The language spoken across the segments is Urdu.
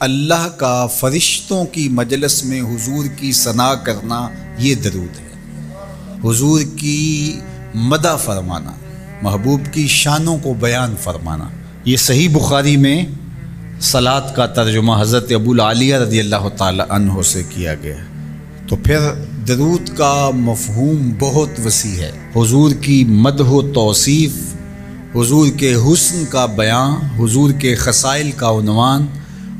اللہ کا فرشتوں کی مجلس میں حضور کی ثنا کرنا یہ درود ہے، حضور کی مدح فرمانا، محبوب کی شانوں کو بیان فرمانا۔ یہ صحیح بخاری میں صلاۃ کا ترجمہ حضرت ابو العالیہ رضی اللہ تعالی عنہ سے کیا گیا ہے۔ تو پھر درود کا مفہوم بہت وسیع ہے، حضور کی مدح و توصیف، حضور کے حسن کا بیان، حضور کے خصائل کا عنوان،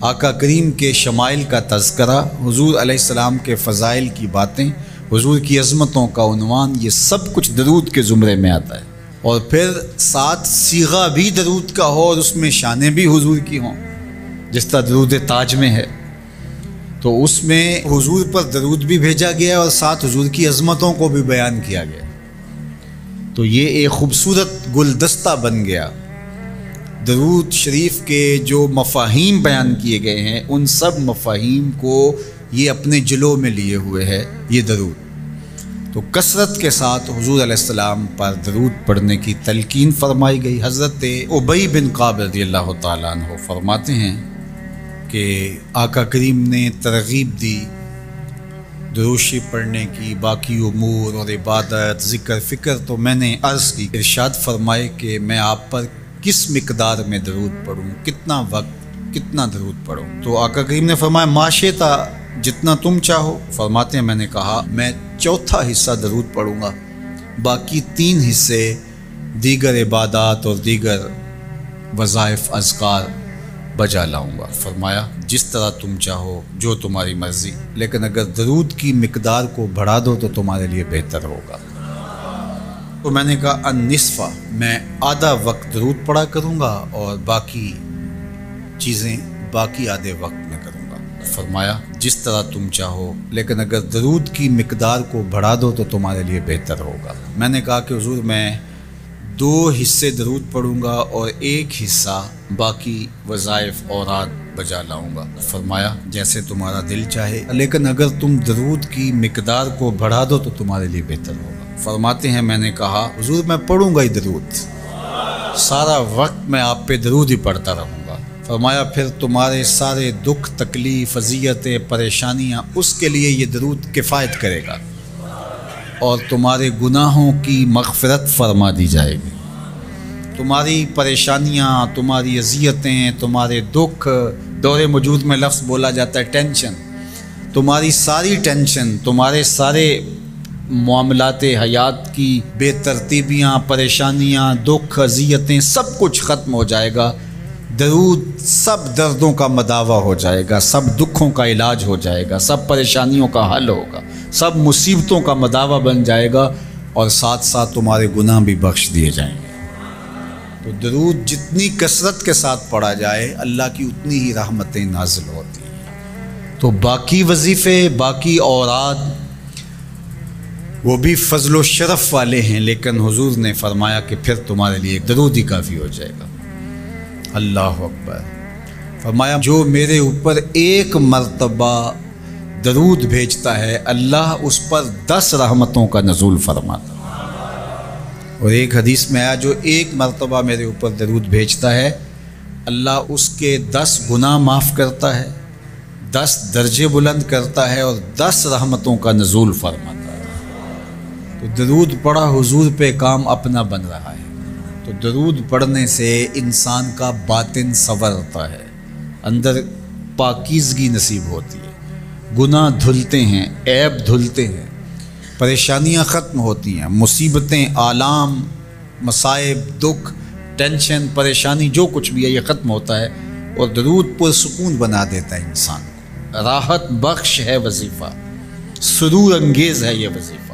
آقا کریم کے شمائل کا تذکرہ، حضور علیہ السلام کے فضائل کی باتیں، حضور کی عظمتوں کا عنوان، یہ سب کچھ درود کے زمرے میں آتا ہے۔ اور پھر ساتھ صیغہ بھی درود کا ہو اور اس میں شانیں بھی حضور کی ہوں، جس طرح درود تاج میں ہے، تو اس میں حضور پر درود بھی بھیجا گیا اور ساتھ حضور کی عظمتوں کو بھی بیان کیا گیا۔ تو یہ ایک خوبصورت گلدستہ بن گیا۔ درود شریف کے جو مفاہیم بیان کیے گئے ہیں، ان سب مفاہیم کو یہ اپنے جلو میں لیے ہوئے ہے یہ درود۔ تو کثرت کے ساتھ حضور علیہ السلام پر درود پڑھنے کی تلقین فرمائی گئی۔ حضرت ابی بن کعب رضی اللہ تعالیٰ عنہ فرماتے ہیں کہ آقا کریم نے ترغیب دی درود شریف پڑھنے کی، باقی امور اور عبادت، ذکر فکر تو میں نے عرض کی، ارشاد فرمائے کہ میں آپ پر کس مقدار میں درود پڑھوں، کتنا وقت، کتنا درود پڑھوں؟ تو آقا کریم نے فرمایا معاشیتا، جتنا تم چاہو۔ فرماتے ہیں میں نے کہا میں چوتھا حصہ درود پڑھوں گا، باقی 3 حصے دیگر عبادات اور دیگر وظائف اذکار بجا لاؤں گا۔ فرمایا جس طرح تم چاہو، جو تمہاری مرضی، لیکن اگر درود کی مقدار کو بڑھا دو تو تمہارے لیے بہتر ہوگا۔ تو میں نے کہا النصف، میں آدھا وقت درود پڑھا کروں گا اور باقی چیزیں باقی آدھے وقت میں کروں گا۔ فرمایا جس طرح تم چاہو، لیکن اگر درود کی مقدار کو بڑھا دو تو تمہارے لیے بہتر ہوگا۔ میں نے کہا کہ حضور میں 2 حصے درود پڑھوں گا اور 1 حصہ باقی وظائف اوراد بجا لاؤں گا۔ فرمایا جیسے تمہارا دل چاہے، لیکن اگر تم درود کی مقدار کو بڑھا دو تو تمہارے لیے بہتر ہوگا۔ فرماتے ہیں میں نے کہا حضور میں پڑھوں گا ہی درود، سارا وقت میں آپ پہ درود ہی پڑھتا رہوں گا۔ فرمایا پھر تمہارے سارے دکھ، تکلیف، اذیتیں، پریشانیاں، اس کے لیے یہ درود کفایت کرے گا اور تمہارے گناہوں کی مغفرت فرما دی جائے گی۔ تمہاری پریشانیاں، تمہاری اذیتیں، تمہارے دکھ، دور موجود میں لفظ بولا جاتا ہے ٹینشن، تمہاری ساری ٹینشن، تمہارے سارے معاملات حیات کی بے ترتیبیاں، پریشانیاں، دکھ، اذیتیں، سب کچھ ختم ہو جائے گا۔ درود سب دردوں کا مداوع ہو جائے گا، سب دکھوں کا علاج ہو جائے گا، سب پریشانیوں کا حل ہوگا، سب مصیبتوں کا مداوع بن جائے گا، اور ساتھ ساتھ تمہارے گناہ بھی بخش دیے جائیں گے۔ تو درود جتنی کثرت کے ساتھ پڑھا جائے، اللہ کی اتنی ہی رحمتیں نازل ہوتی ہیں۔ تو باقی وظیفے، باقی اوراد، وہ بھی فضل و شرف والے ہیں، لیکن حضور نے فرمایا کہ پھر تمہارے لیے درود ہی کافی ہو جائے گا۔ اللہ اکبر۔ فرمایا جو میرے اوپر 1 مرتبہ درود بھیجتا ہے، اللہ اس پر 10 رحمتوں کا نزول فرماتا ہے۔ اور ایک حدیث میں آیا جو 1 مرتبہ میرے اوپر درود بھیجتا ہے، اللہ اس کے 10 گناہ معاف کرتا ہے، 10 درجے بلند کرتا ہے اور 10 رحمتوں کا نزول فرماتا ہے۔ تو درود پڑھا حضور پہ کام اپنا بن رہا ہے۔ تو درود پڑھنے سے انسان کا باطن سنورتا ہے، اندر پاکیزگی نصیب ہوتی ہے، گناہ دھلتے ہیں، عیب دھلتے ہیں، پریشانیاں ختم ہوتی ہیں، مصیبتیں، آلام، مصائب، دکھ، ٹینشن، پریشانی، جو کچھ بھی ہے یہ ختم ہوتا ہے، اور درود پرسکون بنا دیتا ہے انسان کو۔ راحت بخش ہے وظیفہ، سرور انگیز ہے یہ وظیفہ،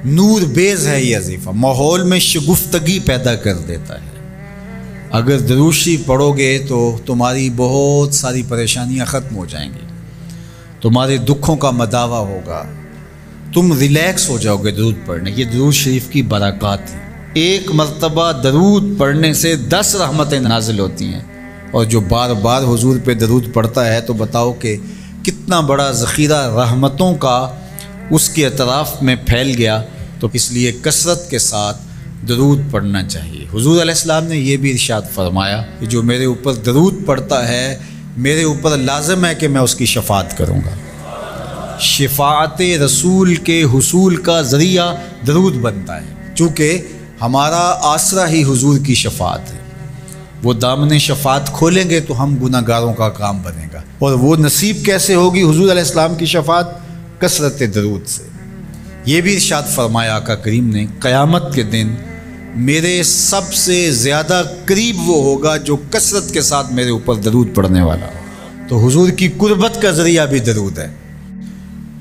نور بیز ہے یہ وظیفہ، ماحول میں شگفتگی پیدا کر دیتا ہے۔ اگر درود شریف پڑھو گے تو تمہاری بہت ساری پریشانیاں ختم ہو جائیں گی، تمہارے دکھوں کا مداوع ہوگا، تم ریلیکس ہو جاؤ گے درود پڑھنے۔ یہ درود شریف کی برکات ہے۔ 1 مرتبہ درود پڑھنے سے 10 رحمتیں نازل ہوتی ہیں، اور جو بار بار حضور پہ درود پڑھتا ہے تو بتاؤ کہ کتنا بڑا ذخیرہ رحمتوں کا اس کے اطراف میں پھیل گیا۔ تو اس لیے کثرت کے ساتھ درود پڑھنا چاہیے۔ حضور علیہ السلام نے یہ بھی ارشاد فرمایا کہ جو میرے اوپر درود پڑھتا ہے میرے اوپر لازم ہے کہ میں اس کی شفاعت کروں گا۔ شفاعت رسول کے حصول کا ذریعہ درود بنتا ہے، چونکہ ہمارا آسرا ہی حضور کی شفاعت ہے۔ وہ دامن شفاعت کھولیں گے تو ہم گناہ گاروں کا کام بنے گا، اور وہ نصیب کیسے ہوگی حضور علیہ السلام کی شفاعت؟ کثرت درود سے۔ یہ بھی ارشاد فرمایا آقا کریم نے، قیامت کے دن میرے سب سے زیادہ قریب وہ ہوگا جو کثرت کے ساتھ میرے اوپر درود پڑھنے والا ہو۔ تو حضور کی قربت کا ذریعہ بھی درود ہے۔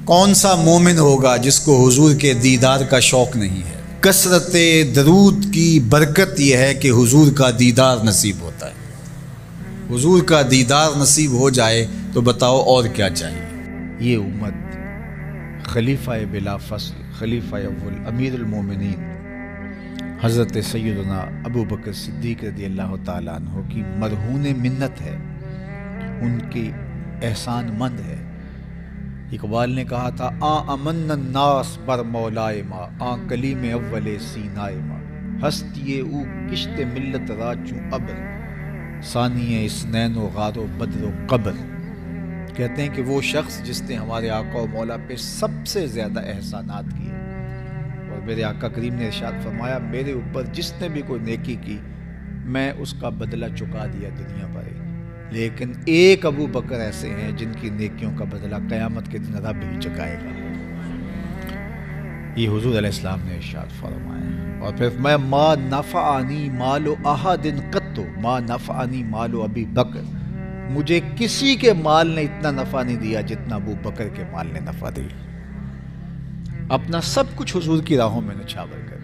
کون سا مومن ہوگا جس کو حضور کے دیدار کا شوق نہیں ہے؟ کثرت درود کی برکت یہ ہے کہ حضور کا دیدار نصیب ہوتا ہے۔ حضور کا دیدار نصیب ہو جائے تو بتاؤ اور کیا چاہیے۔ یہ امت خلیفہ بلا فصل، خلیفہ اول، امیر المومنین حضرت سیدنا ابو بکر صدیق رضی اللہ تعالیٰ عنہ کی مرہون منت ہے، ان کی احسان مند ہے۔ اقبال نے کہا تھا، امن الناس بر مولائے ما، کلیم اول سینائے ما، ہستی او کشت ملت راچو ابر، ثانی اسنین و غار و بدر و قبر۔ کہتے ہیں کہ وہ شخص جس نے ہمارے آقا و مولا پہ سب سے زیادہ احسانات کیے، اور میرے آقا کریم نے ارشاد فرمایا، میرے اوپر جس نے بھی کوئی نیکی کی میں اس کا بدلہ چکا دیا دنیا بھر، لیکن ایک ابو بکر ایسے ہیں جن کی نیکیوں کا بدلہ قیامت کے دن رب ہی چکائے گا۔ یہ حضور علیہ السلام نے ارشاد فرمایا۔ اور پھر میں ما نفعنی مال احد قط، ما نفعنی مال ابی بکر، مجھے کسی کے مال نے اتنا نفع نہیں دیا جتنا ابو بکر کے مال نے نفع دیا۔ اپنا سب کچھ حضور کی راہوں میں نچھاور کر،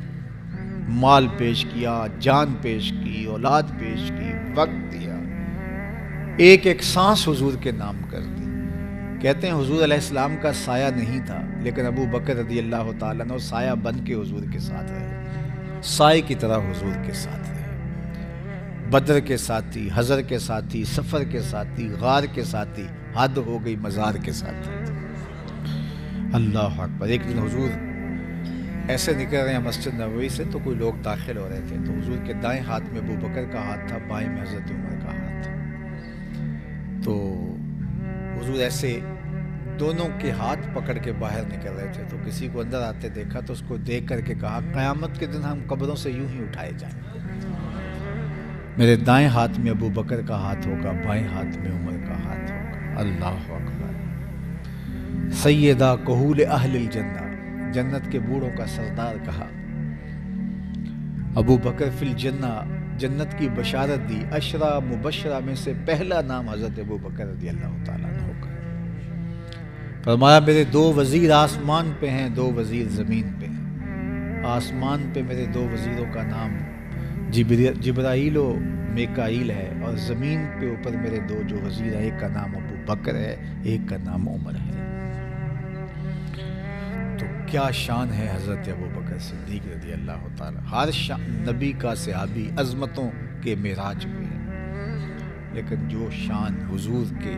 مال پیش کیا، جان پیش کی، اولاد پیش کی، وقت دیا، ایک ایک سانس حضور کے نام کر دی۔ کہتے ہیں حضور علیہ السلام کا سایہ نہیں تھا، لیکن ابو بکر رضی اللہ تعالیٰ عنہ سایہ بن کے حضور کے ساتھ رہے، سائے کی طرح حضور کے ساتھ رہے۔ بدر کے ساتھی، حضر کے ساتھی، سفر کے ساتھی، غار کے ساتھی، حد ہو گئی مزار کے ساتھی۔ اللہ اکبر۔ ایک دن حضور ایسے نکل رہے ہیں مسجد نبوی سے، تو کوئی لوگ داخل ہو رہے تھے، تو حضور کے دائیں ہاتھ میں ابو بکر کا ہاتھ تھا، بائیں میں حضرت عمر کا ہاتھ تھا۔ تو حضور ایسے دونوں کے ہاتھ پکڑ کے باہر نکل رہے تھے، تو کسی کو اندر آتے دیکھا تو اس کو دیکھ کر کے کہا، قیامت کے دن ہم قبروں سے یوں ہی اٹھائے جائیں گے، میرے دائیں ہاتھ میں ابو بکر کا ہاتھ ہوگا، بائیں ہاتھ میں عمر کا ہاتھ ہوگا۔ اللہ اکبر۔ سیدہ کہول اہل الجنہ، جنت کے بوڑھوں کا سردار کہا، ابو بکر فی الجنہ، جنت کی بشارت دی۔ عشرہ مبشرہ میں سے پہلا نام حضرت ابو بکر رضی اللہ تعالیٰ عنہ کا۔ فرمایا، میرے دو وزیر آسمان پہ ہیں، دو وزیر زمین پہ ہیں۔ آسمان پہ میرے دو وزیروں کا نام جبرائیل و میکائیل ہے، اور زمین پہ اوپر میرے دو جو وزیر ہیں، ایک کا نام ابو بکر ہے، ایک کا نام عمر ہے۔ تو کیا شان ہے حضرت ابو بکر صدیق رضی اللہ تعالیٰ۔ ہر نبی کا صحابی عظمتوں کے معراج میں ہے، لیکن جو شان حضور کے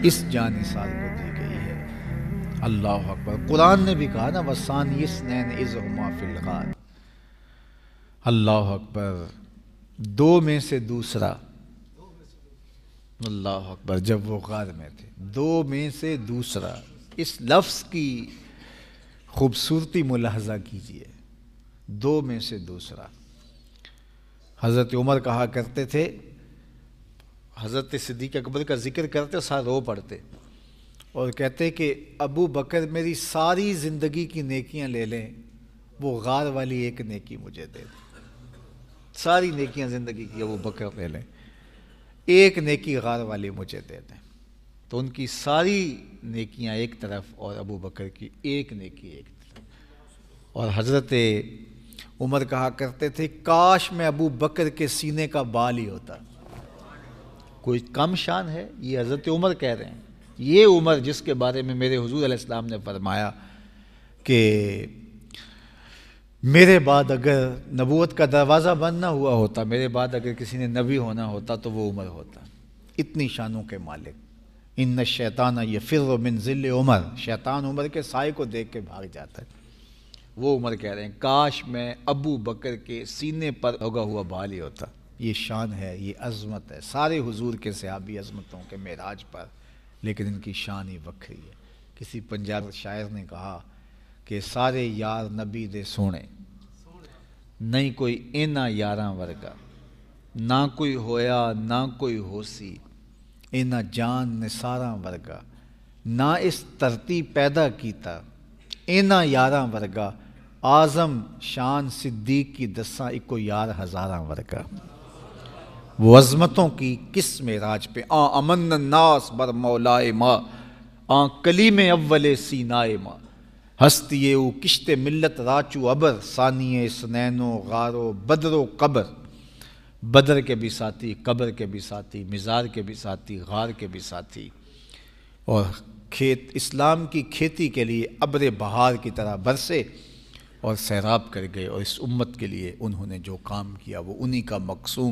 اس جان نثار کو دی گئی ہے، اللہ اکبر۔ قرآن نے بھی کہا نا، وَثَانِيَ اثْنَيْنِ إِذْ هُمَا فِي الْغَارِ، اللہ اکبر۔ دو میں سے دوسرا، اللہ اکبر، جب وہ غار میں تھے، دو میں سے دوسرا، اس لفظ کی خوبصورتی ملاحظہ کیجئے، دو میں سے دوسرا۔ حضرت عمر کہا کرتے تھے، حضرت صدیق اکبر کا ذکر کرتے سارے رو پڑتے، اور کہتے کہ ابو بکر میری ساری زندگی کی نیکیاں لے لیں، وہ غار والی ایک نیکی مجھے دے دیں۔ ساری نیکیاں زندگی کی ابو بکر لے لیں، ایک نیکی غار والی مجھے دے دیں۔ تو ان کی ساری نیکیاں ایک طرف، اور ابو بکر کی ایک نیکی ایک طرف۔ اور حضرت عمر کہا کرتے تھے، کاش میں ابو بکر کے سینے کا بال ہی ہوتا۔ کوئی کم شان ہے؟ یہ حضرت عمر کہہ رہے ہیں، یہ عمر جس کے بارے میں میرے حضور علیہ السلام نے فرمایا کہ میرے بعد اگر نبوت کا دروازہ بند نہ ہوا ہوتا، میرے بعد اگر کسی نے نبی ہونا ہوتا تو وہ عمر ہوتا۔ اتنی شانوں کے مالک۔ ان الشیطان یفر من ظل عمر، شیطان عمر کے سائے کو دیکھ کے بھاگ جاتا ہے۔ وہ عمر کہہ رہے ہیں، کاش میں ابو بکر کے سینے پر لگا ہوا بال ہی ہوتا۔ یہ شان ہے، یہ عظمت ہے۔ سارے حضور کے صحابی عظمتوں کے معراج پر، لیکن ان کی شان ہی وکھری ہے۔ کسی پنجاب شاعر نے کہا کہ سارے یار نبی دے سونے، نہیں کوئی اینا یاراں ورگا، نہ کوئی ہویا نہ کوئی ہوسی، اینا جان نثاراں ورگا، نہ اس دھرتی پیدا کیتا اینا یاراں ورگا، اعظم شان صدیق کی دساں اکو یار ہزاراں ورگا۔ وہ عظمتوں کی کس معراج پہ امن الناس بر مولائے ما، کلیم اول سینائے ما، ہستی او کشت ملت راچو ابر، ثانی سنین و غار و بدر و قبر۔ بدر کے بھی ساتھی، قبر کے بھی ساتھی، مزار کے بھی ساتھی، غار کے بھی ساتھی، اور اسلام کی کھیتی کے لیے ابر بہار کی طرح برسے اور سیراب کر گئے، اور اس امت کے لیے انہوں نے جو کام کیا وہ انہی کا مقصوم